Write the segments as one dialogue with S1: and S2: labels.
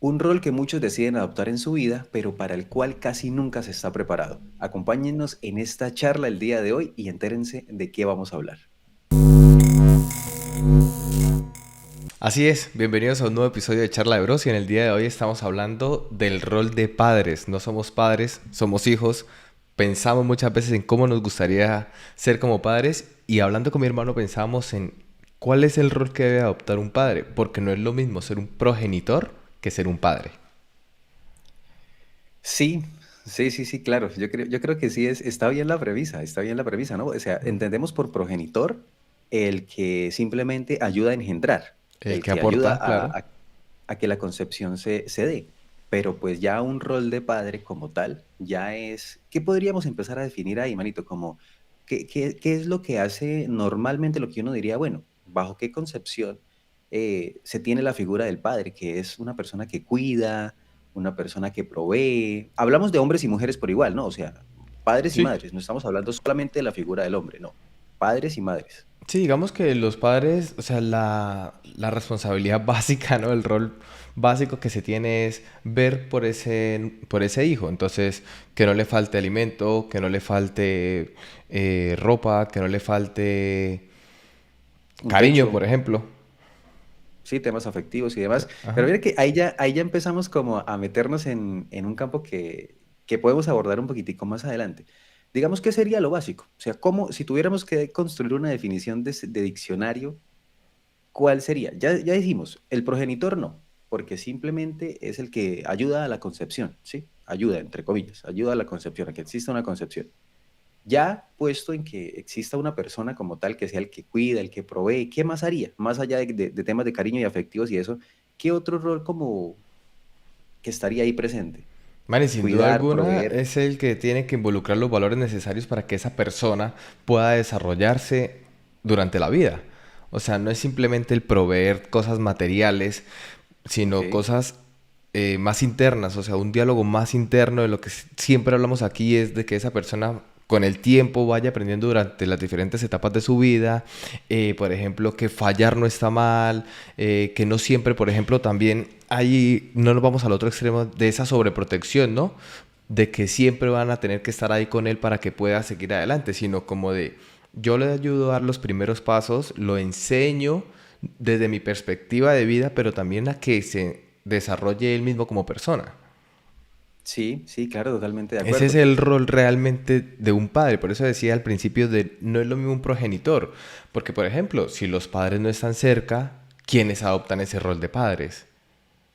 S1: Un rol que muchos deciden adoptar en su vida, pero para el cual casi nunca se está preparado. Acompáñennos en esta charla el día de hoy y entérense de qué vamos a hablar.
S2: Así es, bienvenidos a un nuevo episodio de Charla de Bros y en el día de hoy estamos hablando del rol de padres. No somos padres, somos hijos. Pensamos muchas veces en cómo nos gustaría ser como padres y hablando con mi hermano pensamos en cuál es el rol que debe adoptar un padre, porque no es lo mismo ser un progenitor que ser un padre.
S1: Sí, sí, claro. Yo creo que sí está bien la premisa, ¿no? O sea, entendemos por progenitor el que simplemente ayuda a engendrar,
S2: El
S1: el
S2: que
S1: que ayuda
S2: aporta, claro.
S1: a que la concepción se dé. Pero pues ya un rol de padre como tal, ya es, ¿qué podríamos empezar a definir ahí, manito? Como, ¿qué es lo que hace normalmente lo que uno diría, bueno, bajo qué concepción se tiene la figura del padre, que es una persona que cuida, una persona que provee? Hablamos de hombres y mujeres por igual, ¿no? O sea, padres y
S2: Sí,
S1: madres, no estamos hablando solamente de la figura del hombre, no, padres y madres.
S2: sí, digamos que los padres, o sea, la responsabilidad básica, ¿no? El rol básico que se tiene es ver por ese hijo. Entonces, que no le falte alimento, que no le falte ropa, que no le falte
S1: Un
S2: cariño,
S1: techo,
S2: por ejemplo.
S1: sí, temas afectivos y demás. Pero
S2: Ajá.
S1: mira que ahí ya empezamos como a meternos en un campo que podemos abordar un poquitico más adelante. Digamos, ¿qué sería lo básico? O sea, ¿cómo, si tuviéramos que construir una definición de diccionario, cuál sería? Ya dijimos, el progenitor no, porque simplemente es el que ayuda a la concepción, ¿sí? Ayuda, entre comillas, ayuda a la concepción, a que exista una concepción. Ya puesto en que exista una persona como tal, que sea el que cuida, el que provee, ¿qué más haría? Más allá de temas de cariño y afectivos y eso, ¿qué otro rol como que estaría ahí presente?
S2: Vale, sin duda
S1: Cuidar,
S2: alguna
S1: proveer.
S2: es el que tiene que involucrar los valores necesarios para que esa persona pueda desarrollarse durante la vida. O sea, no es simplemente el proveer cosas materiales, sino
S1: Ok,
S2: cosas más internas, o sea, un diálogo más interno de lo que siempre hablamos aquí es de que esa persona con el tiempo vaya aprendiendo durante las diferentes etapas de su vida, por ejemplo, que fallar no está mal, que no siempre, por ejemplo, también ahí no nos vamos al otro extremo de esa sobreprotección, ¿no? De que siempre van a tener que estar ahí con él para que pueda seguir adelante, sino como de yo le ayudo a dar los primeros pasos, lo enseño desde mi perspectiva de vida, pero también a que se desarrolle él mismo como persona.
S1: sí, sí, claro, totalmente de
S2: Ese es
S1: acuerdo.
S2: el rol realmente de un padre. Por eso decía al principio de no es lo mismo un progenitor. Porque, por ejemplo, si los padres no están cerca, ¿quiénes adoptan ese rol de padres?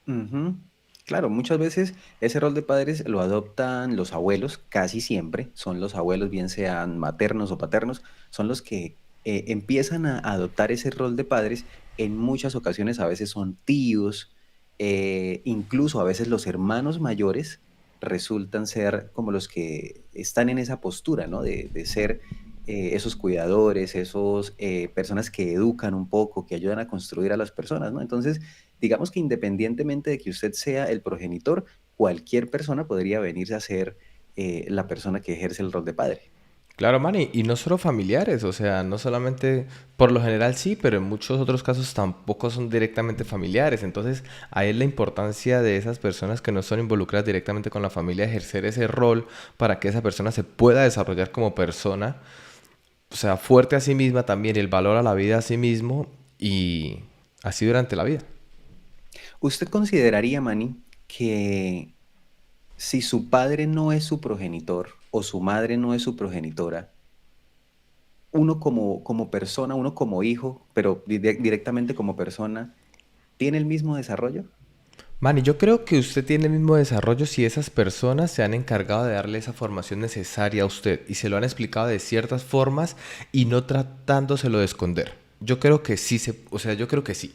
S1: Ujú. Claro, muchas veces ese rol de padres lo adoptan los abuelos, casi siempre son los abuelos, bien sean maternos o paternos, son los que empiezan a adoptar ese rol de padres. En muchas ocasiones a veces son tíos, incluso a veces los hermanos mayores resultan ser como los que están en esa postura, ¿no? De ser esos cuidadores, esos personas que educan un poco, que ayudan a construir a las personas, ¿no? Entonces, digamos que independientemente de que usted sea el progenitor, cualquier persona podría venirse a ser la persona que ejerce el rol de padre.
S2: Claro, Manny, y no solo familiares, o sea, no solamente, por lo general sí, pero en muchos otros casos tampoco son directamente familiares. Entonces, ahí es la importancia de esas personas que no son involucradas directamente con la familia, ejercer ese rol para que esa persona se pueda desarrollar como persona, o sea, fuerte a sí misma también, el valor a la vida a sí mismo y así durante la vida.
S1: ¿Usted consideraría, Manny, que si su padre no es su progenitor o su madre no es su progenitora, uno como persona, uno como hijo, pero directamente como persona, tiene el mismo desarrollo?
S2: Manny, yo creo que usted tiene el mismo desarrollo si esas personas se han encargado de darle esa formación necesaria a usted y se lo han explicado de ciertas formas y no tratándoselo de esconder. Yo creo que sí o sea, yo creo que sí.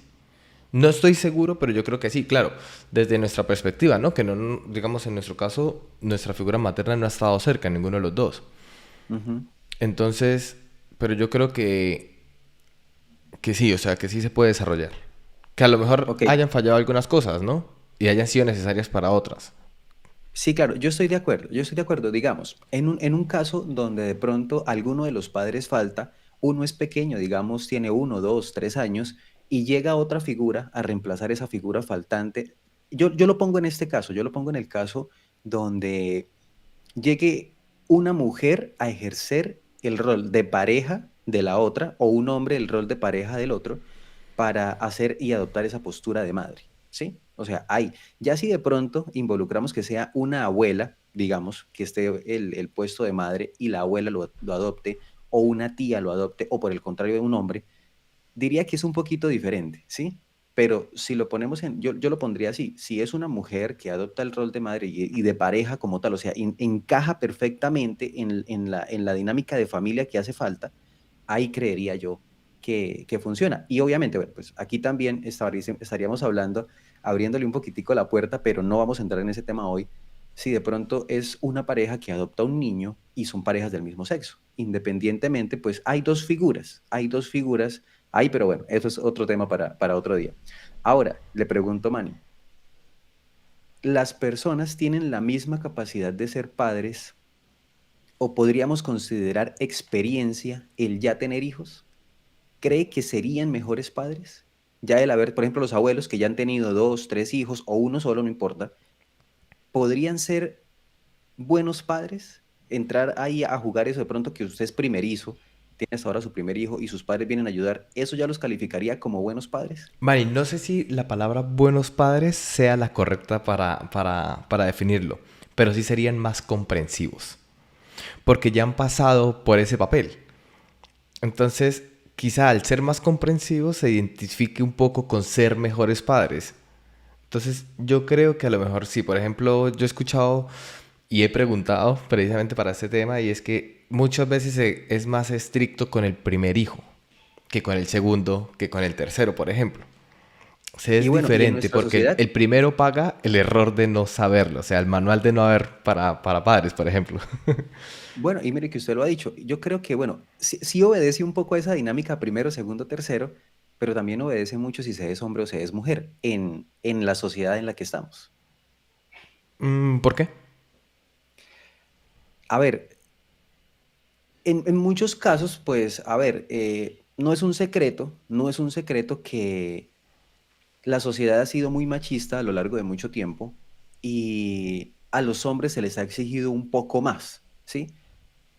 S2: No estoy seguro, pero yo creo que sí, claro, desde nuestra perspectiva, ¿no? Que no, digamos, en nuestro caso, nuestra figura materna no ha estado cerca, ninguno de los dos.
S1: Ujú.
S2: Entonces, pero yo creo que sí, o sea, que sí se puede desarrollar. Que a lo mejor
S1: Ok,
S2: hayan fallado algunas cosas, ¿no? Y hayan sido necesarias para otras.
S1: sí, claro, yo estoy de acuerdo, yo estoy de acuerdo. Digamos, en un caso donde de pronto alguno de los padres falta, uno es pequeño, digamos, tiene 1, 2, 3 años, y llega otra figura a reemplazar esa figura faltante. yo lo pongo en este caso, yo lo pongo en el caso donde llegue una mujer a ejercer el rol de pareja de la otra o un hombre el rol de pareja del otro para hacer y adoptar esa postura de madre, ¿sí? O sea, hay, ya si de pronto involucramos que sea una abuela, digamos, que esté el puesto de madre y la abuela lo adopte, o una tía lo adopte, o por el contrario de un hombre, diría que es un poquito diferente, ¿sí? Pero si lo ponemos en, yo lo pondría así, si es una mujer que adopta el rol de madre y de pareja como tal, o sea, encaja perfectamente en la dinámica de familia que hace falta, ahí creería yo que funciona. Y obviamente, bueno, pues aquí también estaríamos hablando, abriéndole un poquitico la puerta, pero no vamos a entrar en ese tema hoy, si de pronto es una pareja que adopta un niño y son parejas del mismo sexo. Independientemente, pues hay dos figuras ahí, pero bueno, eso es otro tema para otro día. Ahora, le pregunto, Manny, ¿las personas tienen la misma capacidad de ser padres o podríamos considerar experiencia el ya tener hijos? ¿Cree que serían mejores padres? Ya el haber, por ejemplo, los abuelos que ya han tenido dos, tres hijos o uno solo, no importa, ¿podrían ser buenos padres? Entrar ahí a jugar eso de pronto que usted es primerizo, tiene hasta ahora su primer hijo y sus padres vienen a ayudar, ¿eso ya los calificaría como buenos padres?
S2: Mari, no sé si la palabra buenos padres sea la correcta para definirlo, pero sí serían más comprensivos, porque ya han pasado por ese papel. Entonces, quizá al ser más comprensivos se identifique un poco con ser mejores padres. Entonces, yo creo que a lo mejor sí. Por ejemplo, yo he escuchado y he preguntado precisamente para este tema y es que muchas veces es más estricto con el primer hijo que con el segundo, que con el tercero, por ejemplo. O sea,
S1: Y
S2: es
S1: bueno, y en
S2: diferente
S1: nuestra
S2: porque el,
S1: sociedad,
S2: el primero paga el error de no saberlo, o sea, el manual de no haber para padres, por ejemplo.
S1: bueno, y mire que usted lo ha dicho, yo creo que, bueno, sí obedece un poco a esa dinámica primero, segundo, tercero, pero también obedece mucho si se es hombre o se es mujer en la sociedad en la que estamos.
S2: ¿Por qué?
S1: A ver, en muchos casos, pues, a ver, no es un secreto, no es un secreto que la sociedad ha sido muy machista a lo largo de mucho tiempo y a los hombres se les ha exigido un poco más, ¿sí?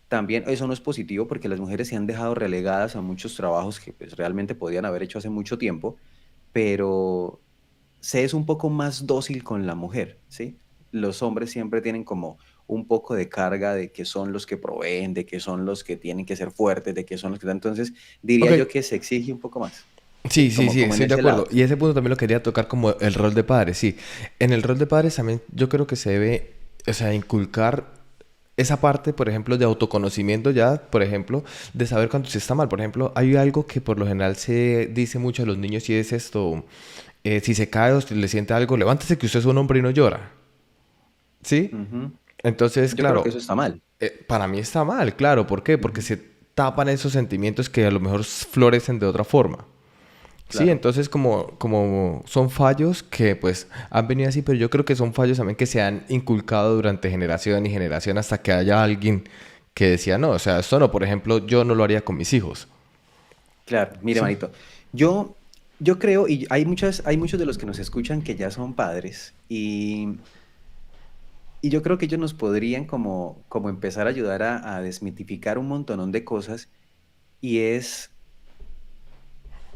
S1: También eso no es positivo porque las mujeres se han dejado relegadas a muchos trabajos que pues, realmente podían haber hecho hace mucho tiempo, pero se es un poco más dócil con la mujer, ¿sí? Los hombres siempre tienen como un poco de carga de que son los que proveen, de que son los que tienen que ser fuertes, de que son los que... Entonces, diría
S2: Ok.
S1: yo que se exige un poco más, ¿sí?
S2: Sí, sí,
S1: Como,
S2: sí,
S1: como en
S2: estoy de
S1: ese
S2: acuerdo.
S1: lado.
S2: Y ese punto también lo quería tocar como el rol de padre, sí. En el rol de padres también yo creo que se debe, o sea, inculcar esa parte, por ejemplo, de autoconocimiento ya, por ejemplo, de saber cuando se está mal. Por ejemplo, hay algo que por lo general se dice mucho a los niños y es esto, si se cae o si le siente algo, levántese que usted es un hombre y no llora. ¿Sí?
S1: Ujú.
S2: Entonces,
S1: Yo creo que
S2: claro,
S1: eso está mal.
S2: para mí está mal, claro. ¿Por qué? Porque
S1: Ujú.
S2: se tapan esos sentimientos que a lo mejor florecen de otra forma. Sí,
S1: Claro.
S2: entonces como son fallos que pues han venido así, pero yo creo que son fallos también que se han inculcado durante generación y generación hasta que haya alguien que decía, no, o sea, esto no, por ejemplo, yo no lo haría con mis hijos.
S1: Claro, mire,
S2: Sí.
S1: manito, yo, yo creo, y hay muchos de los que nos escuchan que ya son padres, y yo creo que ellos nos podrían como empezar a ayudar a desmitificar un montonón de cosas, y es,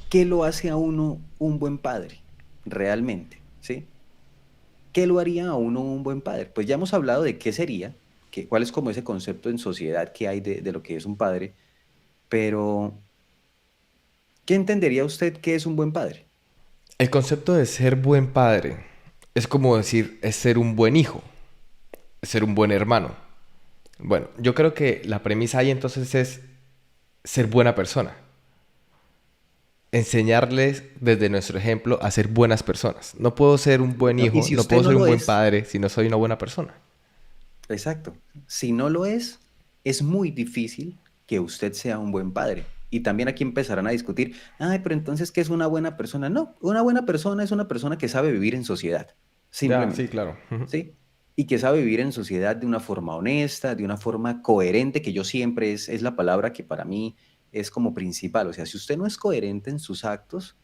S1: ¿qué lo hace a uno un buen padre? Realmente, ¿sí? ¿Qué lo haría a uno un buen padre? Pues ya hemos hablado de qué sería, cuál es como ese concepto en sociedad que hay de lo que es un padre, pero ¿qué entendería usted que es un buen padre?
S2: El concepto de ser buen padre es como decir, es ser un buen hijo, es ser un buen hermano. Bueno, yo creo que la premisa ahí entonces es ser buena persona. Enseñarles desde nuestro ejemplo a ser buenas personas. No puedo ser un buen
S1: Bueno, y
S2: hijo,
S1: si
S2: no
S1: usted
S2: puedo
S1: no
S2: ser un
S1: lo
S2: buen
S1: es,
S2: padre si no soy una buena persona.
S1: exacto. Si no lo es muy difícil que usted sea un buen padre. Y también aquí empezarán a discutir, ay, pero entonces, ¿qué es una buena persona? No, una buena persona es una persona que sabe vivir en sociedad,
S2: Ya, sí,
S1: simplemente,
S2: claro. Ujú.
S1: ¿sí? Y que sabe vivir en sociedad de una forma honesta, de una forma coherente, que yo siempre es la palabra que para mí es como principal. O sea, si usted no es coherente en sus actos,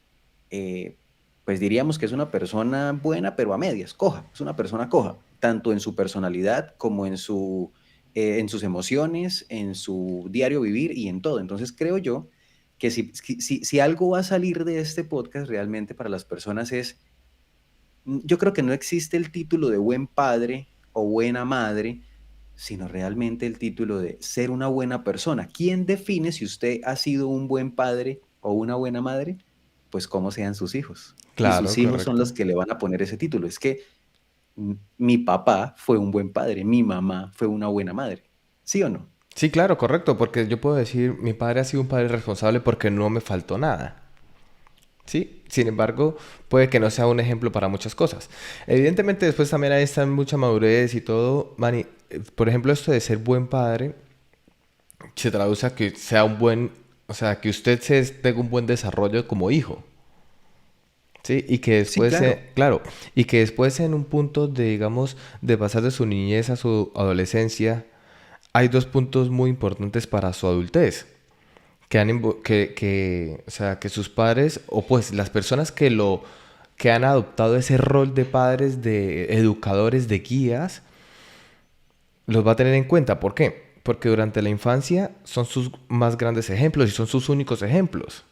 S1: pues diríamos que es una persona buena, pero a medias, coja, es una persona coja, tanto en su personalidad como en sus emociones, en su diario vivir y en todo. Entonces creo yo que si algo va a salir de este podcast realmente para las personas es, yo creo que no existe el título de buen padre o buena madre, sino realmente el título de ser una buena persona. ¿Quién define si usted ha sido un buen padre o una buena madre? Pues cómo sean sus hijos. Y
S2: Claro,
S1: sus hijos son
S2: correcto.
S1: los que le van a poner ese título. Es que mi papá fue un buen padre, mi mamá fue una buena madre. ¿Sí o no?
S2: Sí, claro, correcto, porque yo puedo decir, mi padre ha sido un padre responsable porque no me faltó nada. Sí, sin embargo, puede que no sea un ejemplo para muchas cosas. Evidentemente, después también ahí está mucha madurez y todo. Manny, por ejemplo, esto de ser buen padre se traduce a que sea un buen, o sea, que usted tenga un buen desarrollo como hijo. Sí, y que
S1: Sí,
S2: después,
S1: claro.
S2: claro, y que después en un punto de, digamos, de pasar de su niñez a su adolescencia, hay dos puntos muy importantes para su adultez. O sea, que sus padres, o pues las personas que han adoptado ese rol de padres, de educadores, de guías, los va a tener en cuenta. ¿Por qué? Porque durante la infancia son sus más grandes ejemplos y son sus únicos ejemplos.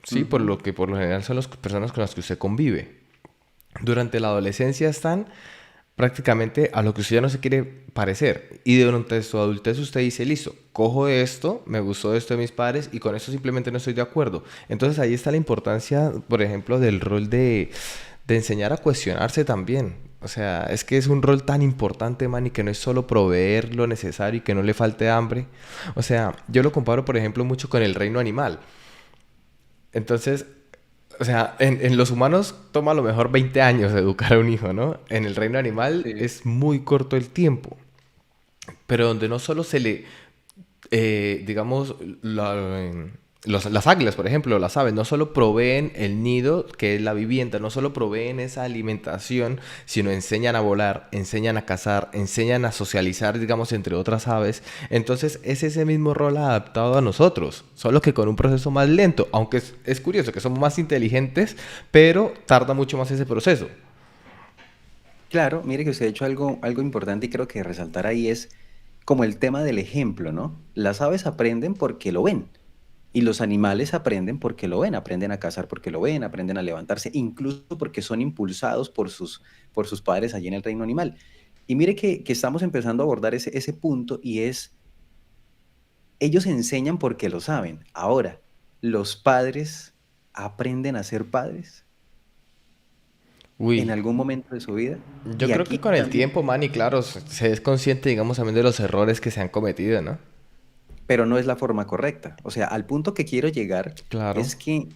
S2: Sí, por
S1: Ujú.
S2: lo que por lo general son las personas con las que usted convive. Durante la adolescencia están prácticamente a lo que usted ya no se quiere parecer. Y durante su adultez usted dice, listo, cojo esto, me gustó esto de mis padres y con esto simplemente no estoy de acuerdo. Entonces ahí está la importancia, por ejemplo, del rol de enseñar a cuestionarse también. O sea, es que es un rol tan importante, man, y que no es solo proveer lo necesario y que no le falte hambre. O sea, yo lo comparo, por ejemplo, mucho con el reino animal. Entonces, o sea, en los humanos toma a lo mejor 20 años educar a un hijo, ¿no? En el reino animal
S1: Sí.
S2: es muy corto el tiempo, pero donde no solo se le, digamos, las águilas, por ejemplo, las aves, no solo proveen el nido, que es la vivienda, no solo proveen esa alimentación, sino enseñan a volar, enseñan a cazar, enseñan a socializar, digamos, entre otras aves. Entonces es ese mismo rol adaptado a nosotros, solo que con un proceso más lento, aunque es curioso que somos más inteligentes, pero tarda mucho más ese proceso.
S1: Claro, mire que usted ha hecho algo importante y creo que resaltar ahí es como el tema del ejemplo, ¿no? Las aves aprenden porque lo ven y los animales aprenden porque lo ven, aprenden a cazar porque lo ven, aprenden a levantarse, incluso porque son impulsados por sus padres allí en el reino animal. Y mire que estamos empezando a abordar ese punto y es, ellos enseñan porque lo saben. Ahora, los padres aprenden a ser padres en
S2: Uy,
S1: algún momento de su vida.
S2: yo
S1: Y
S2: creo que
S1: aquí
S2: con el
S1: también.
S2: tiempo, man, y claro, se es consciente, digamos, también de los errores que se han cometido, ¿no?
S1: Pero no es la forma correcta. O sea, al punto que quiero llegar
S2: Claro.
S1: es que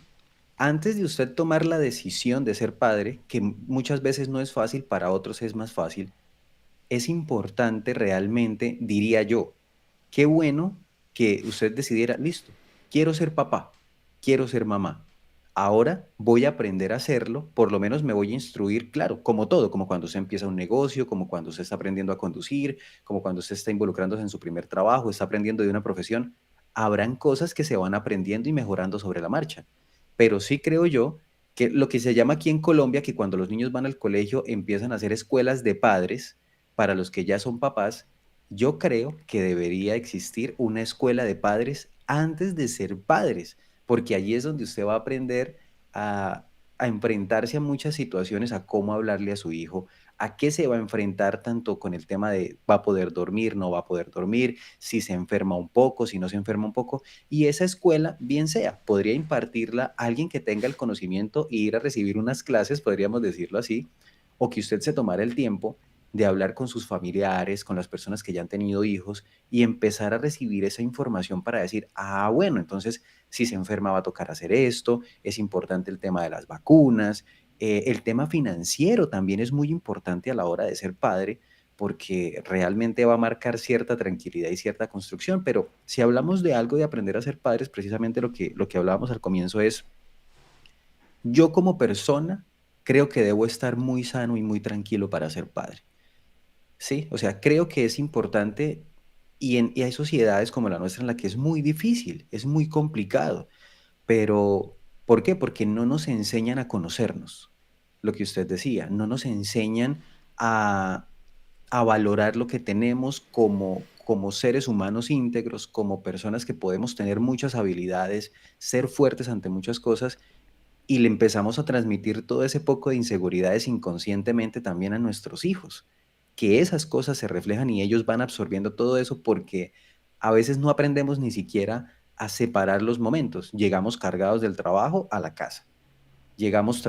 S1: antes de usted tomar la decisión de ser padre, que muchas veces no es fácil, para otros es más fácil, es importante realmente, diría yo, qué bueno que usted decidiera, listo, quiero ser papá, quiero ser mamá. Ahora voy a aprender a hacerlo, por lo menos me voy a instruir, claro, como todo, como cuando usted empieza un negocio, como cuando usted está aprendiendo a conducir, como cuando usted está involucrándose en su primer trabajo, está aprendiendo de una profesión, habrán cosas que se van aprendiendo y mejorando sobre la marcha. Pero sí creo yo que lo que se llama aquí en Colombia, que cuando los niños van al colegio empiezan a hacer escuelas de padres para los que ya son papás, yo creo que debería existir una escuela de padres antes de ser padres, porque allí es donde usted va a aprender a enfrentarse a muchas situaciones, a cómo hablarle a su hijo, a qué se va a enfrentar tanto con el tema de va a poder dormir, no va a poder dormir, si se enferma un poco, si no se enferma un poco. Y esa escuela, bien sea, podría impartirla a alguien que tenga el conocimiento e ir a recibir unas clases, podríamos decirlo así, o que usted se tomara el tiempo de hablar con sus familiares, con las personas que ya han tenido hijos y empezar a recibir esa información para decir, ah, bueno, entonces si se enferma va a tocar hacer esto, es importante el tema de las vacunas, el tema financiero también es muy importante a la hora de ser padre porque realmente va a marcar cierta tranquilidad y cierta construcción, pero si hablamos de algo de aprender a ser padres, precisamente lo que hablábamos al comienzo es, yo como persona creo que debo estar muy sano y muy tranquilo para ser padre. Sí, o sea, creo que es importante y hay sociedades como la nuestra en la que es muy difícil, es muy complicado, pero ¿por qué? Porque no nos enseñan a conocernos. lo que usted decía, no nos enseñan a, a valorar lo que tenemos como seres humanos íntegros, como personas que podemos tener muchas habilidades, ser fuertes ante muchas cosas y le empezamos a transmitir todo ese poco de inseguridades inconscientemente también a nuestros hijos, que esas cosas se reflejan y ellos van absorbiendo todo eso porque a veces no aprendemos ni siquiera a separar los momentos. Llegamos cargados del trabajo a la casa. Llegamos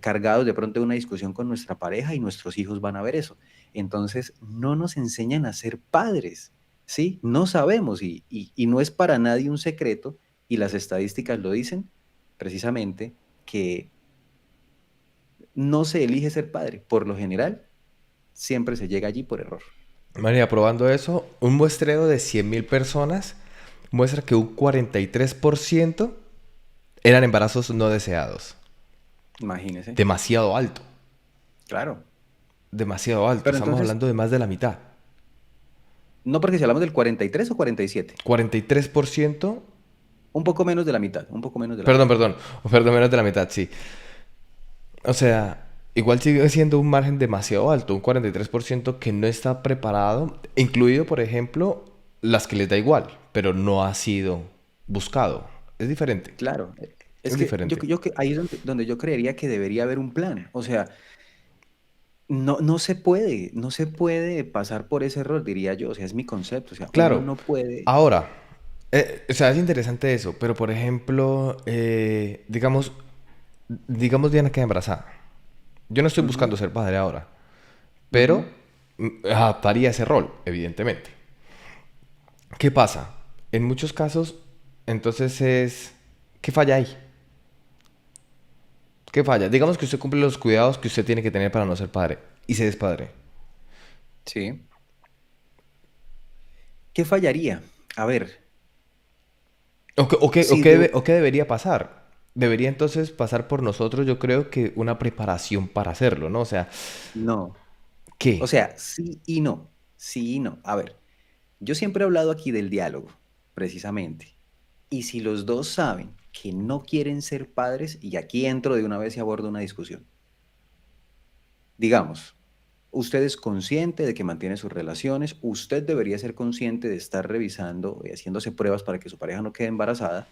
S1: cargados de pronto de una discusión con nuestra pareja y nuestros hijos van a ver eso. Entonces, no nos enseñan a ser padres, ¿sí? No sabemos y no es para nadie un secreto y las estadísticas lo dicen precisamente que no se elige ser padre. Por lo general, siempre se llega allí por error.
S2: María, probando eso, un muestreo de 100.000 personas muestra que un 43% eran embarazos no deseados.
S1: Imagínese.
S2: Demasiado alto,
S1: Claro.
S2: demasiado alto.
S1: Pero
S2: Estamos
S1: entonces,
S2: hablando de más de la mitad.
S1: no porque si hablamos del 43 o 47,
S2: 43%,
S1: un poco menos de la mitad, un poco menos de la
S2: perdón,
S1: mitad.
S2: perdón, perdón, menos de la mitad, sí. O sea, igual sigue siendo un margen demasiado alto, un 43% que no está preparado, incluido, por ejemplo, las que les da igual, pero no ha sido buscado. Es diferente,
S1: Claro. Es
S2: es
S1: que
S2: diferente.
S1: ahí es donde yo creería que debería haber un plan. O sea, no se puede pasar por ese error, diría yo. O sea, es mi concepto. O sea, uno
S2: Claro,
S1: no puede.
S2: ahora, o sea, es interesante eso, pero por ejemplo, digamos Diana queda embarazada. Yo no estoy
S1: Ujú,
S2: buscando ser padre ahora, pero
S1: ujú.
S2: adaptaría ese rol, evidentemente. ¿Qué pasa? En muchos casos, entonces ¿qué falla ahí? ¿Qué falla? Digamos que usted cumple los cuidados que usted tiene que tener para no ser padre y se es padre.
S1: Sí. ¿Qué fallaría? A ver, si de...
S2: O qué debería pasar? Debería entonces pasar por nosotros, yo creo que una preparación para hacerlo, ¿no? O sea,
S1: No. O
S2: ¿qué?
S1: sea, sí y no. Sí y no. A ver, yo siempre he hablado aquí del diálogo, precisamente. Y si los dos saben que no quieren ser padres, y aquí entro de una vez y abordo una discusión. Digamos, usted es consciente de que mantiene sus relaciones, usted debería ser consciente de estar revisando y haciéndose pruebas para que su pareja no quede embarazada,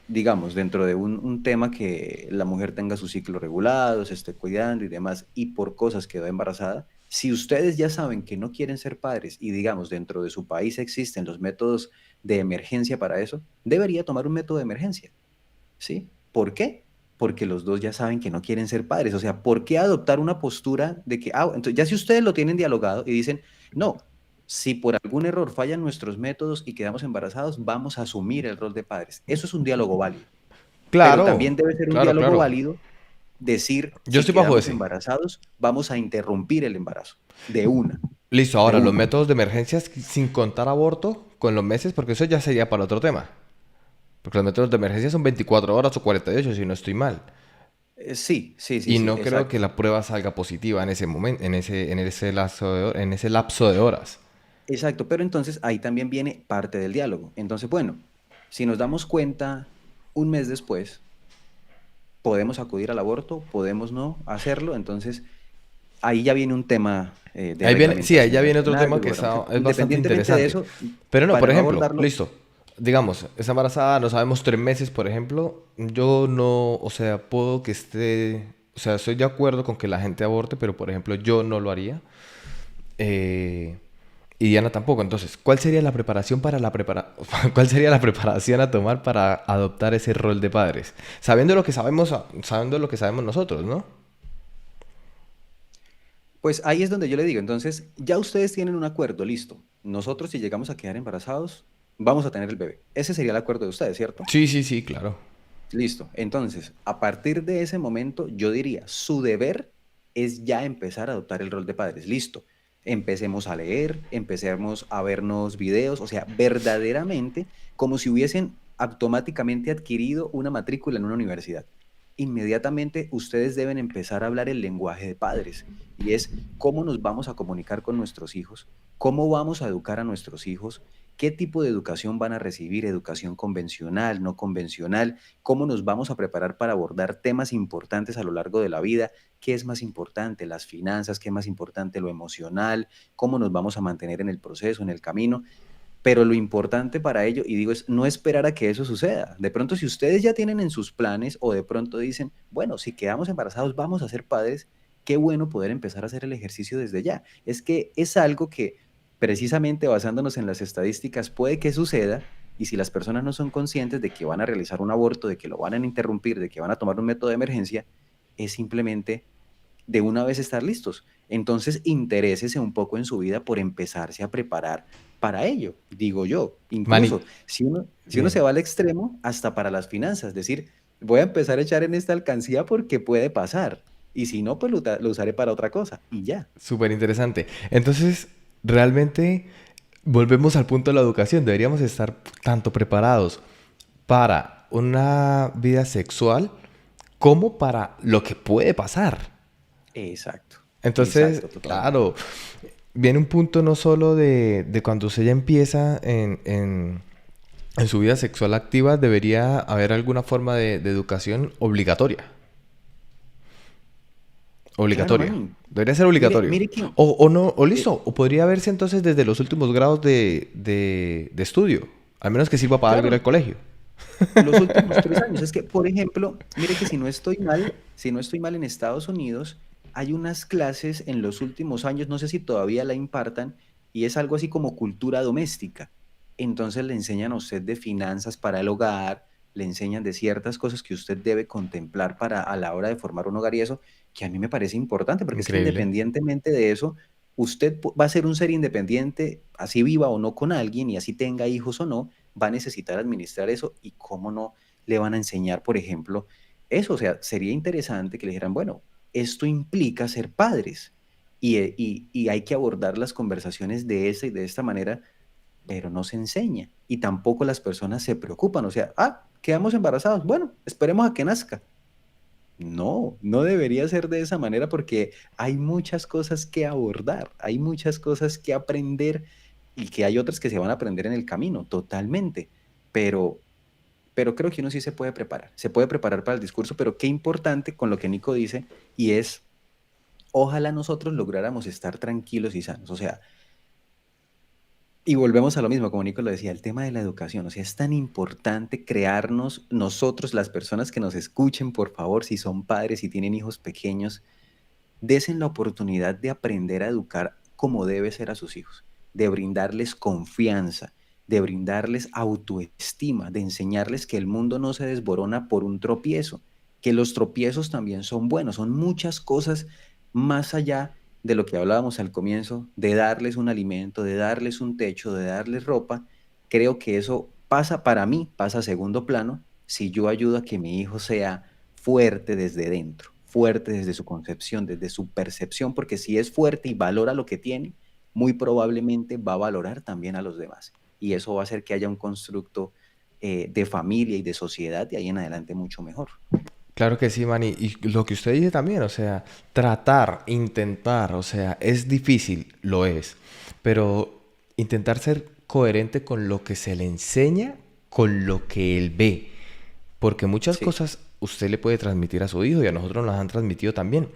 S1: digamos, dentro de un tema que la mujer tenga su ciclo regulado, se esté cuidando y demás, y por cosas quedó embarazada. Si ustedes ya saben que no quieren ser padres y digamos dentro de su país existen los métodos de emergencia para eso, debería tomar un método de emergencia. ¿Sí? ¿Por qué? Porque los dos ya saben que no quieren ser padres. O sea, ¿por qué adoptar una postura de que, entonces ya si ustedes lo tienen dialogado y dicen, no, si por algún error fallan nuestros métodos y quedamos embarazados, vamos a asumir el rol de padres. Eso es un diálogo válido. Pero
S2: Claro,
S1: también debe ser un
S2: claro,
S1: diálogo
S2: claro.
S1: válido decir,
S2: Yo
S1: si
S2: estoy bajo
S1: quedamos
S2: ese.
S1: embarazados, vamos a interrumpir el embarazo. De una,
S2: Listo,
S1: de
S2: ahora los
S1: una.
S2: métodos de emergencia sin contar aborto con los meses, porque eso ya sería para otro tema. Porque los métodos de emergencia son 24 horas o 48, si no estoy mal.
S1: Sí, sí, sí,
S2: Y
S1: sí,
S2: no creo que
S1: exacto.
S2: la prueba salga positiva en ese momento, en ese lapso de horas.
S1: Exacto, pero entonces ahí también viene parte del diálogo. Entonces, bueno, si nos damos cuenta un mes después, podemos acudir al aborto, podemos no hacerlo, entonces ahí ya viene un tema de
S2: Ahí viene, sí, ahí
S1: reglamentación
S2: ya viene otro
S1: nacional, de
S2: tema que
S1: gobernamental.
S2: es bastante
S1: Independientemente de
S2: interesante.
S1: eso,
S2: Pero no, por
S1: para no
S2: ejemplo,
S1: abordarlo,
S2: listo. Digamos, está embarazada, no sabemos 3 meses, por ejemplo. Yo no, o sea, puedo que esté, o sea, estoy de acuerdo con que la gente aborte, pero por ejemplo, yo no lo haría. Eh, y Diana tampoco. Entonces, ¿cuál sería la preparación para ¿cuál sería la preparación a tomar para adoptar ese rol de padres? Sabiendo lo que sabemos nosotros, ¿no?
S1: pues ahí es donde yo le digo, entonces ya ustedes tienen un acuerdo, listo. Nosotros si llegamos a quedar embarazados, vamos a tener el bebé. Ese sería el acuerdo de ustedes, ¿cierto?
S2: Sí, sí, sí, claro.
S1: Listo. Entonces, a partir de ese momento, yo diría, su deber es ya empezar a adoptar el rol de padres. Listo. Empecemos a leer, empecemos a vernos videos, o sea, verdaderamente como si hubiesen automáticamente adquirido una matrícula en una universidad. Inmediatamente ustedes deben empezar a hablar el lenguaje de padres y es cómo nos vamos a comunicar con nuestros hijos, cómo vamos a educar a nuestros hijos, qué tipo de educación van a recibir, educación convencional, no convencional, cómo nos vamos a preparar para abordar temas importantes a lo largo de la vida, qué es más importante, las finanzas, qué es más importante, lo emocional, cómo nos vamos a mantener en el proceso, en el camino. Pero lo importante para ello, y digo, es no esperar a que eso suceda. De pronto, si ustedes ya tienen en sus planes o de pronto dicen, bueno, si quedamos embarazados, vamos a ser padres, qué bueno poder empezar a hacer el ejercicio desde ya. Es que es algo que precisamente basándonos en las estadísticas puede que suceda y si las personas no son conscientes de que van a realizar un aborto, de que lo van a interrumpir, de que van a tomar un método de emergencia, es simplemente de una vez estar listos. Entonces, interésese un poco en su vida por empezarse a preparar para ello, digo yo.
S2: Manny,
S1: Incluso, si uno se
S2: bien,
S1: va al extremo, hasta para las finanzas, decir, voy a empezar a echar en esta alcancía porque puede pasar. Y si no, pues lo usaré para otra cosa. Y ya.
S2: súper interesante. Entonces, realmente volvemos al punto de la educación. Deberíamos estar tanto preparados para una vida sexual como para lo que puede pasar.
S1: Exacto.
S2: Entonces,
S1: Exacto, totalmente.
S2: claro, viene un punto no solo de cuando usted ya empieza en su vida sexual activa, debería haber alguna forma de educación obligatoria.
S1: Claro,
S2: Obligatoria.
S1: Manny.
S2: Debería ser
S1: Mire,
S2: obligatorio.
S1: mire que
S2: O no, o
S1: eh,
S2: listo. O podría verse entonces desde los últimos grados de estudio. Al menos que sirva para algo ir
S1: claro,
S2: al colegio.
S1: los últimos 3 años. Es que, por ejemplo, mire que si no estoy mal en Estados Unidos, hay unas clases en los últimos años, no sé si todavía la impartan, y es algo así como cultura doméstica. Entonces le enseñan a usted de finanzas para el hogar, le enseñan de ciertas cosas que usted debe contemplar para a la hora de formar un hogar y eso, que a mí me parece importante, porque es que
S2: Increíble.
S1: independientemente de eso, usted va a ser un ser independiente, así viva o no con alguien, y así tenga hijos o no, va a necesitar administrar eso y cómo no le van a enseñar, por ejemplo, eso. O sea, sería interesante que le dijeran, bueno, esto implica ser padres y hay que abordar las conversaciones de esta y de esta manera, pero no se enseña y tampoco las personas se preocupan. O sea, quedamos embarazados, bueno, esperemos a que nazca. No, no debería ser de esa manera porque hay muchas cosas que abordar, hay muchas cosas que aprender y que hay otras que se van a aprender en el camino, totalmente. Pero, pero creo que uno sí se puede preparar para el discurso, pero qué importante con lo que Nico dice y es, ojalá nosotros lográramos estar tranquilos y sanos. O sea, y volvemos a lo mismo, como Nico lo decía, el tema de la educación. O sea, es tan importante crearnos nosotros, las personas que nos escuchen, por favor, si son padres y tienen hijos pequeños, desen la oportunidad de aprender a educar como debe ser a sus hijos, de brindarles confianza, de brindarles autoestima, de enseñarles que el mundo no se desborona por un tropiezo, que los tropiezos también son buenos, son muchas cosas más allá de lo que hablábamos al comienzo, de darles un alimento, de darles un techo, de darles ropa. Creo que eso pasa para mí, pasa a segundo plano, si yo ayudo a que mi hijo sea fuerte desde dentro, fuerte desde su concepción, desde su percepción, porque si es fuerte y valora lo que tiene, muy probablemente va a valorar también a los demás. Y eso va a hacer que haya un constructo de familia y de sociedad de ahí en adelante mucho mejor.
S2: Claro que sí, Manny. Y lo que usted dice también, o sea, tratar, intentar, o sea, es difícil, lo es, pero intentar ser coherente con lo que se le enseña, con lo que él ve, porque muchas
S1: Sí,
S2: cosas usted le puede transmitir a su hijo y a nosotros nos han transmitido también,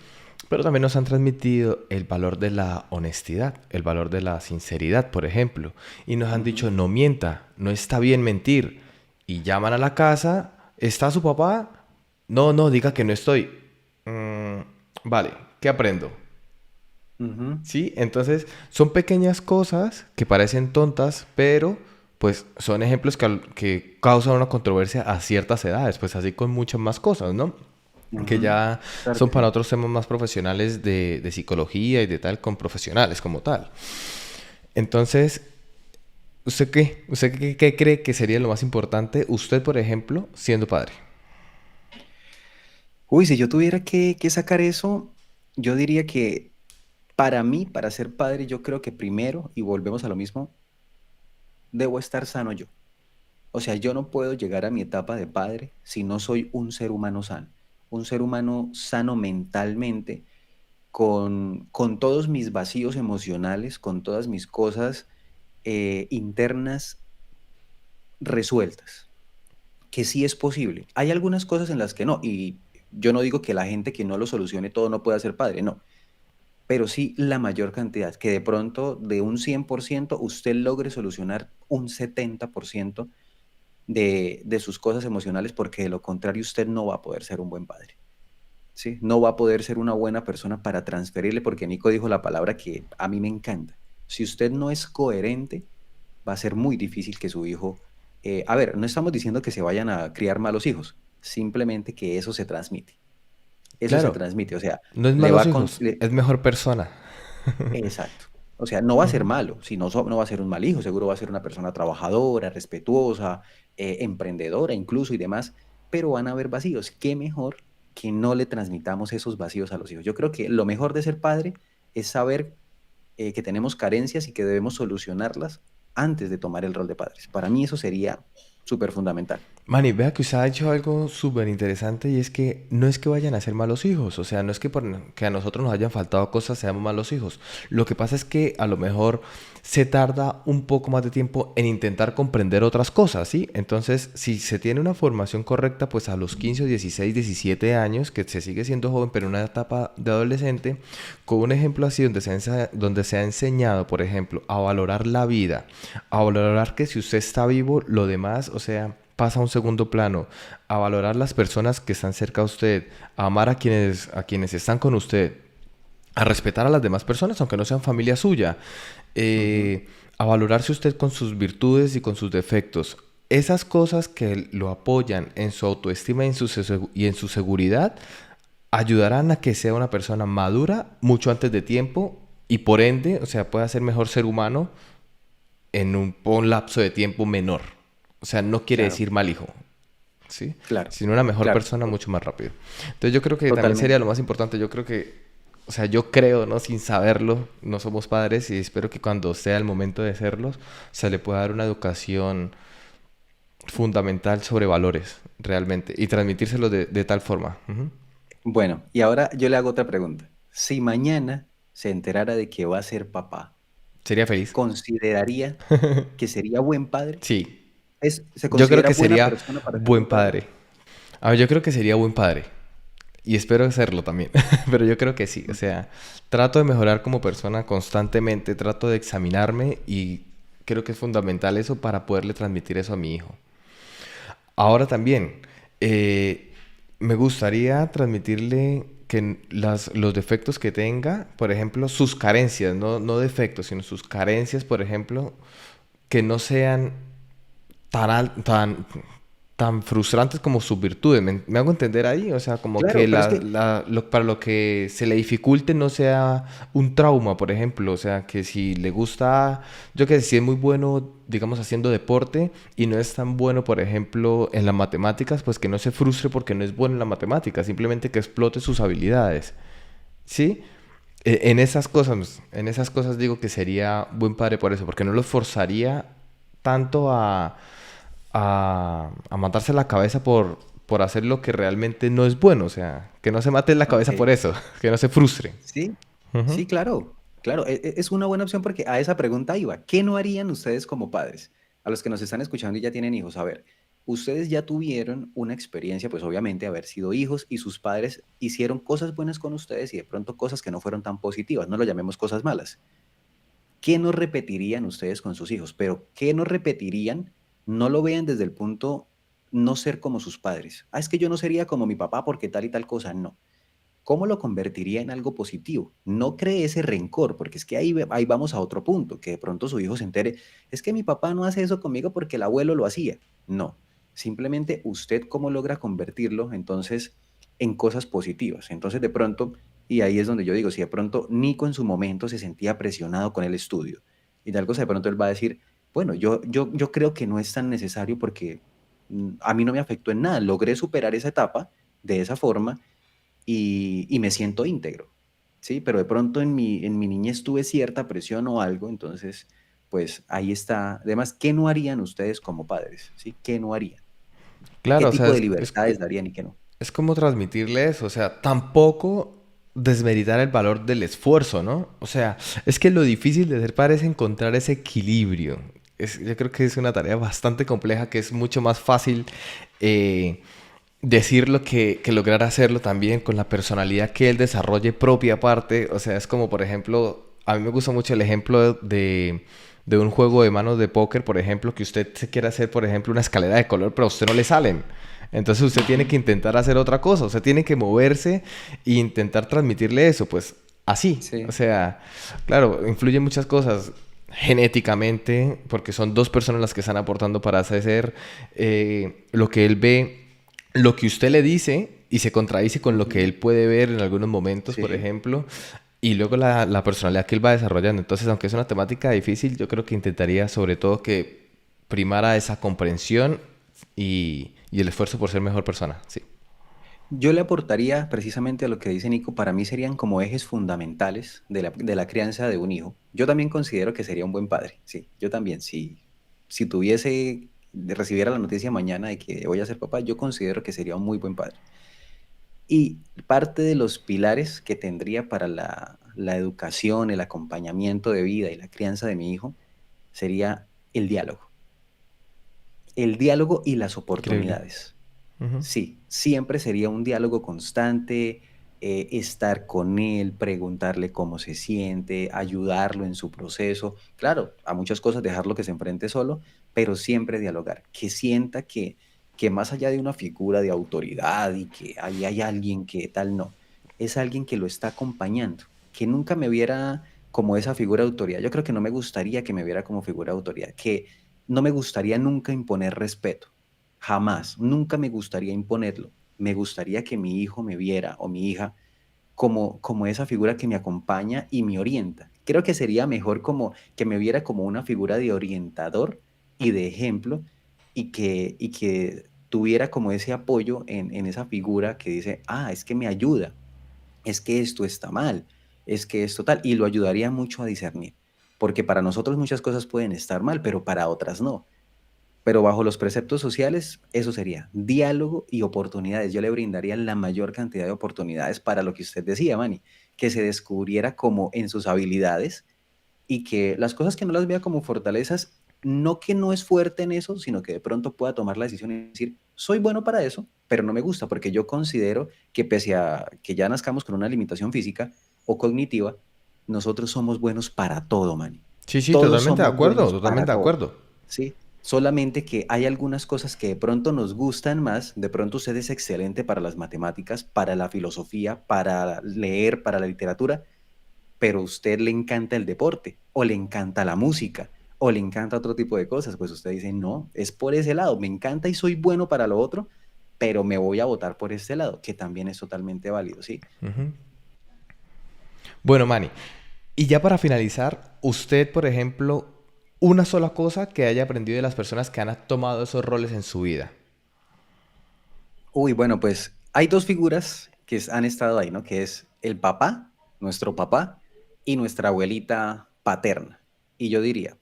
S2: pero también nos han transmitido el valor de la honestidad, el valor de la sinceridad, por ejemplo, y nos han
S1: ujú,
S2: dicho, no mienta, no está bien mentir, y llaman a la casa, ¿está su papá? No, no, diga que no estoy. "Mm, vale, ¿qué aprendo?
S1: ujú.
S2: ¿Sí? Entonces, son pequeñas cosas que parecen tontas, pero pues son ejemplos que causan una controversia a ciertas edades, pues así con muchas más cosas, ¿no? Que
S1: Ujú.
S2: ya
S1: Claro
S2: son
S1: que
S2: para
S1: sí.
S2: otros temas más profesionales de psicología y de tal, con profesionales como tal. Entonces, ¿usted qué? ¿Usted qué cree que sería lo más importante? Usted, por ejemplo, siendo padre.
S1: Uy, si yo tuviera que sacar eso, yo diría que para mí, para ser padre, yo creo que primero, y volvemos a lo mismo, debo estar sano yo. O sea, yo no puedo llegar a mi etapa de padre si no soy un ser humano sano. Un ser humano sano mentalmente, con todos mis vacíos emocionales, con todas mis cosas internas resueltas, que sí es posible. Hay algunas cosas en las que no, y yo no digo que la gente que no lo solucione todo no pueda ser padre, no, pero sí la mayor cantidad, que de pronto de un 100% usted logre solucionar un 70% de sus cosas emocionales, porque de lo contrario usted no va a poder ser un buen padre. ¿Sí? No va a poder ser una buena persona para transferirle, porque Nico dijo la palabra que a mí me encanta. Si usted no es coherente, va a ser muy difícil que su hijo, a ver, no estamos diciendo que se vayan a criar malos hijos, simplemente que eso se
S2: Claro,
S1: transmite, o sea,
S2: no es
S1: le
S2: malos
S1: va
S2: hijos, es mejor persona.
S1: exacto. O sea, no va a ser
S2: Ujú.
S1: malo, si no, no va a ser un mal hijo, seguro va a ser una persona trabajadora, respetuosa, emprendedora incluso y demás, pero van a haber vacíos. ¿Qué mejor que no le transmitamos esos vacíos a los hijos? Yo creo que lo mejor de ser padre es saber que tenemos carencias y que debemos solucionarlas antes de tomar el rol de padres. Para mí eso sería súper fundamental.
S2: Manny, vea que usted ha hecho algo súper interesante y es que no es que vayan a ser malos hijos, o sea, no es que, que a nosotros nos hayan faltado cosas seamos malos hijos. Lo que pasa es que a lo mejor se tarda un poco más de tiempo en intentar comprender otras cosas, ¿sí? Entonces, si se tiene una formación correcta, pues a los 15 o 16, 17 años, que se sigue siendo joven, pero en una etapa de adolescente, con un ejemplo así donde se ha enseñado, por ejemplo, a valorar la vida, a valorar que si usted está vivo, lo demás, o sea, pasa a un segundo plano, a valorar las personas que están cerca a usted, a amar a quienes están con usted, a respetar a las demás personas, aunque no sean familia suya,
S1: Ujú.
S2: a valorarse usted con sus virtudes y con sus defectos. Esas cosas que lo apoyan en su autoestima y en su seguridad ayudarán a que sea una persona madura mucho antes de tiempo y por ende, o sea, pueda ser mejor ser humano en un lapso de tiempo menor. O sea, no quiere
S1: Claro,
S2: decir mal hijo, ¿sí?
S1: claro,
S2: Sino una mejor
S1: claro,
S2: persona mucho más rápido. Entonces yo creo que también sería
S1: totalmente.
S2: lo más importante. Yo creo que, o sea, yo creo, ¿no? Sin saberlo, no somos padres y espero que cuando sea el momento de serlos, se le pueda dar una educación fundamental sobre valores, realmente, y transmitírselos de tal forma. Ujú.
S1: Bueno, y ahora yo le hago otra pregunta. Si mañana se enterara de que va a ser papá,
S2: Sería feliz.
S1: ¿consideraría que sería buen padre?
S2: Sí,
S1: ¿Se
S2: yo creo
S1: considera
S2: que
S1: buena
S2: sería
S1: persona para ser
S2: buen
S1: buen padre?
S2: padre. A ver, yo creo que sería buen padre. Y espero serlo también. Pero yo creo que sí. O
S1: Ujú.
S2: sea, trato de mejorar como persona constantemente, trato de examinarme y creo que es fundamental eso para poderle transmitir eso a mi hijo. Ahora también, eh, me gustaría transmitirle que los defectos que tenga, por ejemplo, sus carencias, no defectos, sino sus carencias, por ejemplo, que no sean tan frustrantes como sus virtudes. ¿Me hago entender ahí? O sea, como que
S1: Claro, pero es que,
S2: para lo que se le dificulte no sea un trauma, por ejemplo. O sea, que si le gusta, yo que sé, si es muy bueno, digamos, haciendo deporte y no es tan bueno, por ejemplo, en las matemáticas, pues que no se frustre porque no es bueno en la matemática, simplemente que explote sus habilidades. ¿Sí? En esas cosas digo que sería buen padre por eso, porque no los forzaría tanto a matarse la cabeza por hacer lo que realmente no es bueno. O sea, que no se mate la cabeza por
S1: ok,
S2: eso, que no se frustre.
S1: sí,
S2: Ujú.
S1: sí, claro, claro, es una buena opción porque a esa pregunta iba. ¿Qué no harían ustedes como padres? A los que nos están escuchando y ya tienen hijos, a ver, ustedes ya tuvieron una experiencia, pues obviamente haber sido hijos y sus padres hicieron cosas buenas con ustedes y de pronto cosas que no fueron tan positivas, no lo llamemos cosas malas. ¿Qué no repetirían ustedes con sus hijos? Pero ¿qué no repetirían? No lo vean desde el punto no ser como sus padres. Ah, es que yo no sería como mi papá porque tal y tal cosa. No. ¿Cómo lo convertiría en algo positivo? No cree ese rencor, porque es que ahí vamos a otro punto, que de pronto su hijo se entere, es que mi papá no hace eso conmigo porque el abuelo lo hacía. No, simplemente usted cómo logra convertirlo entonces en cosas positivas. Entonces de pronto, y ahí es donde yo digo, si de pronto Nico en su momento se sentía presionado con el estudio, y de algo de pronto él va a decir, bueno, yo creo que no es tan necesario porque a mí no me afectó en nada, logré superar esa etapa de esa forma y me siento íntegro, ¿sí? Pero de pronto en mi niñez tuve cierta presión o algo, entonces, pues ahí está. Además, ¿qué no harían ustedes como padres? ¿Sí? ¿Qué no harían? ¿Qué
S2: Claro, o sea,
S1: tipo de libertades darían y qué no?
S2: es como transmitirle eso. O sea, tampoco. desmeritar el valor del esfuerzo, ¿no? O sea, es que lo difícil de ser padre es encontrar ese equilibrio. Yo creo que es una tarea bastante compleja, que es mucho más fácil eh, decirlo que lograr hacerlo también con la personalidad que él desarrolle propia parte. O sea, es como, por ejemplo, a mí me gusta mucho el ejemplo de un juego de manos de póker, por ejemplo, que usted se quiere hacer, por ejemplo, una escalera de color, pero a usted no le salen. Entonces usted tiene
S1: Ujú.
S2: que intentar hacer otra cosa, usted tiene que moverse e intentar transmitirle eso, pues así. O
S1: Sí,
S2: sea, claro, influyen muchas cosas genéticamente, porque son dos personas las que están aportando para hacer lo que él ve, lo que usted le dice y se contradice con lo que
S1: ujú,
S2: él puede ver en algunos momentos, por
S1: sí.
S2: ejemplo, y luego la personalidad que él va desarrollando. Entonces, aunque es una temática difícil, yo creo que intentaría sobre todo que primara esa comprensión y el esfuerzo por ser mejor persona. Sí.
S1: Yo le aportaría precisamente a lo que dice Nico, para mí serían como ejes fundamentales de la crianza de un hijo. Yo también considero que sería un buen padre, sí, yo también, si tuviese, recibiera la noticia mañana de que voy a ser papá, yo considero que sería un muy buen padre. Y parte de los pilares que tendría para la educación, el acompañamiento de vida y la crianza de mi hijo sería el diálogo y las
S2: Increíble.
S1: oportunidades.
S2: Ujú.
S1: Sí, siempre sería un diálogo constante, estar con él, preguntarle cómo se siente, ayudarlo en su proceso. Claro, a muchas cosas dejarlo que se enfrente solo, pero siempre dialogar, que sienta que más allá de una figura de autoridad y que ahí hay alguien que tal, no, es alguien que lo está acompañando, que nunca me viera como esa figura de autoridad. Yo creo que no me gustaría que me viera como figura de autoridad, que no me gustaría nunca imponer respeto. Jamás, nunca me gustaría imponerlo. Me gustaría que mi hijo me viera o mi hija como esa figura que me acompaña y me orienta. Creo que sería mejor como que me viera como una figura de orientador y de ejemplo y que tuviera como ese apoyo en esa figura que dice, ah, es que me ayuda, es que esto está mal, es que esto tal, y lo ayudaría mucho a discernir, porque para nosotros muchas cosas pueden estar mal, pero para otras no. Pero bajo los preceptos sociales, eso sería diálogo y oportunidades. Yo le brindaría la mayor cantidad de oportunidades para lo que usted decía, Manny, que se descubriera como en sus habilidades y que las cosas que no las vea como fortalezas, no que no es fuerte en eso, sino que de pronto pueda tomar la decisión y decir, soy bueno para eso, pero no me gusta, porque yo considero que pese a que ya nazcamos con una limitación física o cognitiva, nosotros somos buenos para todo, Manny.
S2: Sí, sí,
S1: Todos
S2: totalmente de
S1: somos
S2: acuerdo,
S1: buenos para
S2: totalmente de
S1: todo.
S2: acuerdo.
S1: ¿Sí? Solamente que hay algunas cosas que de pronto nos gustan más, de pronto usted es excelente para las matemáticas, para la filosofía, para leer, para la literatura, pero a usted le encanta el deporte, o le encanta la música, o le encanta otro tipo de cosas, pues usted dice, no, es por ese lado, me encanta y soy bueno para lo otro, pero me voy a votar por este lado, que también es totalmente válido, ¿sí?
S2: Ujú. Bueno, Manny, y ya para finalizar, usted, por ejemplo, una sola cosa que haya aprendido de las personas que han tomado esos roles en su vida.
S1: Uy, bueno, pues hay dos figuras que han estado ahí, ¿no? Que es el papá, nuestro papá, y nuestra abuelita paterna. Y yo diría,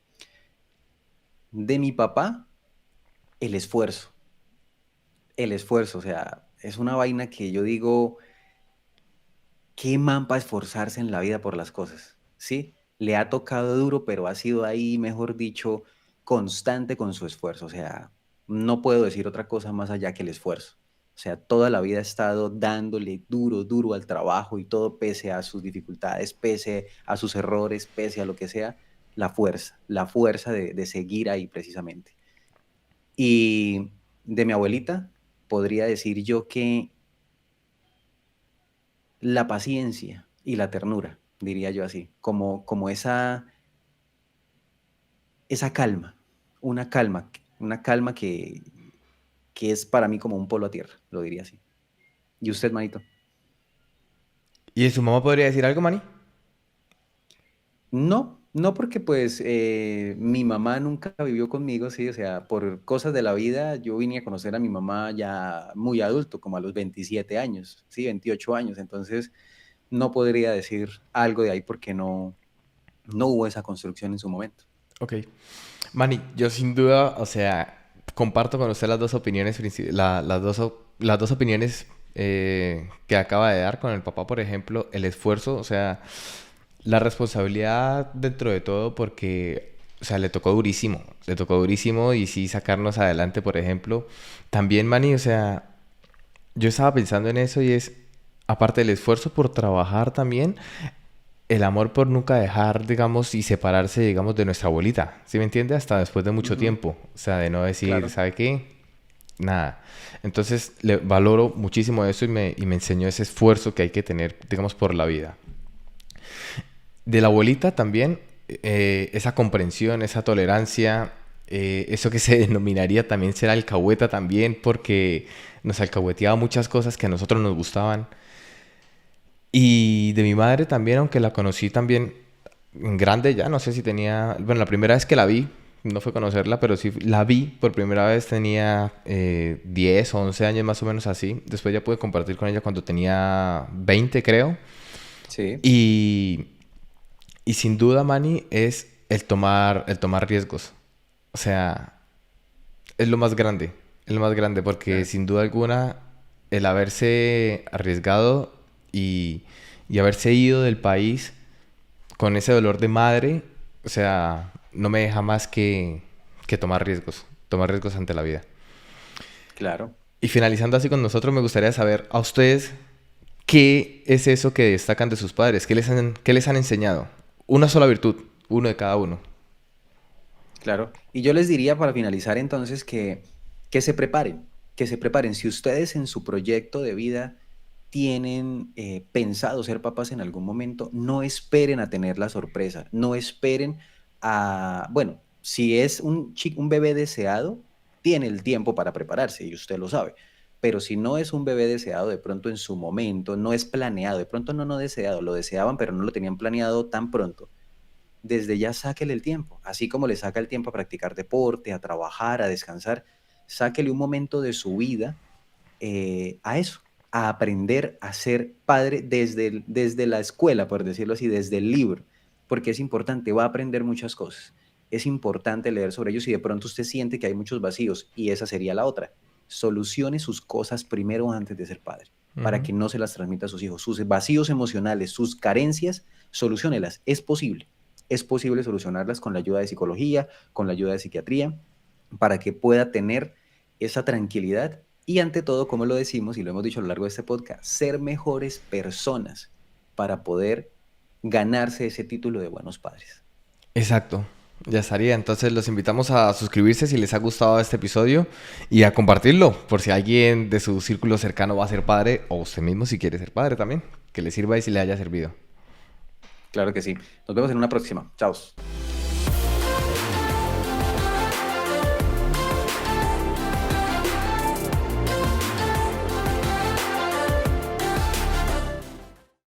S1: de mi papá, el el esfuerzo, o sea, es una vaina que yo digo, qué man para esforzarse en la vida por las cosas, ¿sí? Le ha tocado duro, pero ha sido ahí, mejor dicho, constante con su esfuerzo, o sea, no puedo decir otra cosa más allá que el esfuerzo. O sea, toda la vida ha estado dándole duro, duro al trabajo y todo pese a sus dificultades, pese a sus errores, pese a lo que sea, la fuerza de seguir ahí precisamente. Y de mi abuelita, podría decir yo que la paciencia y la ternura, diría yo así, como esa calma, una calma que es para mí como un polo a tierra, lo diría así. ¿Y usted, manito?
S2: ¿Y de su mamá podría decir algo, Manny?
S1: No, no porque pues mi mamá nunca vivió conmigo, sí, o sea, por cosas de la vida yo vine a conocer a mi mamá ya muy adulto, como a los 27 años, sí, 28 años, entonces no podría decir algo de ahí porque no hubo esa construcción en su momento.
S2: Ok. Manny, yo sin duda, o sea, comparto con usted las dos opiniones, las dos opiniones que acaba de dar con el papá, por ejemplo, el esfuerzo, o sea, la responsabilidad dentro de todo porque, o sea, le tocó durísimo y sí sacarnos adelante, por ejemplo. También, Manny, o sea, yo estaba pensando en eso y es, aparte del esfuerzo por trabajar también, el amor por nunca dejar, digamos, y separarse, digamos, de nuestra abuelita, ¿sí me entiende? Hasta después de mucho
S1: Ujú,
S2: tiempo, o sea, de no decir,
S1: claro.
S2: ¿sabe qué? Nada. Entonces, le valoro muchísimo eso y me enseñó ese esfuerzo que hay que tener, digamos, por la vida. De la abuelita también, esa comprensión, esa tolerancia, eso que se denominaría también ser alcahueta también, porque nos alcahueteaba muchas cosas que a nosotros nos gustaban. Y de mi madre también, aunque la conocí también en grande ya, no sé si tenía, bueno, la primera vez que la vi, no fue conocerla, pero sí la vi por primera vez tenía 10 o 11 años más o menos así. Después ya pude compartir con ella cuando tenía 20 creo.
S1: Sí,
S2: Y, y sin duda, Manny, es el tomar riesgos. O sea, es lo más grande porque
S1: claro.
S2: sin duda alguna el haberse arriesgado y, y haberse ido del país con ese dolor de madre, o sea, no me deja más que tomar riesgos ante la vida.
S1: Claro.
S2: Y finalizando así con nosotros, me gustaría saber a ustedes qué es eso que destacan de sus padres, qué les han enseñado. Una sola virtud, uno de cada uno.
S1: Claro. Y yo les diría para finalizar entonces que se preparen, que se preparen. Si ustedes en su proyecto de vida tienen pensado ser papás en algún momento, no esperen a tener la sorpresa, no esperen a, bueno, si es un bebé deseado, tiene el tiempo para prepararse y usted lo sabe. Pero si no es un bebé deseado, de pronto en su momento, no es planeado, de pronto no deseado, lo deseaban, pero no lo tenían planeado tan pronto desde ya sáquele el tiempo, así como le saca el tiempo a practicar deporte, a trabajar, a descansar, sáquele un momento de su vida a eso, a aprender a ser padre desde la escuela, por decirlo así, desde el libro, porque es importante, va a aprender muchas cosas. Es importante leer sobre ellos y de pronto usted siente que hay muchos vacíos y esa sería la otra. Solucione sus cosas primero antes de ser padre, para
S2: Ujú.
S1: que no se las transmita a sus hijos. Sus vacíos emocionales, sus carencias, soluciónelas. Es posible. Es posible solucionarlas con la ayuda de psicología, con la ayuda de psiquiatría, para que pueda tener esa tranquilidad y ante todo, como lo decimos y lo hemos dicho a lo largo de este podcast, ser mejores personas para poder ganarse ese título de buenos padres.
S2: Exacto, ya estaría. Entonces los invitamos a suscribirse si les ha gustado este episodio y a compartirlo por si alguien de su círculo cercano va a ser padre o usted mismo si quiere ser padre también, que le sirva y si le haya servido.
S1: Claro que sí. Nos vemos en una próxima. Chao.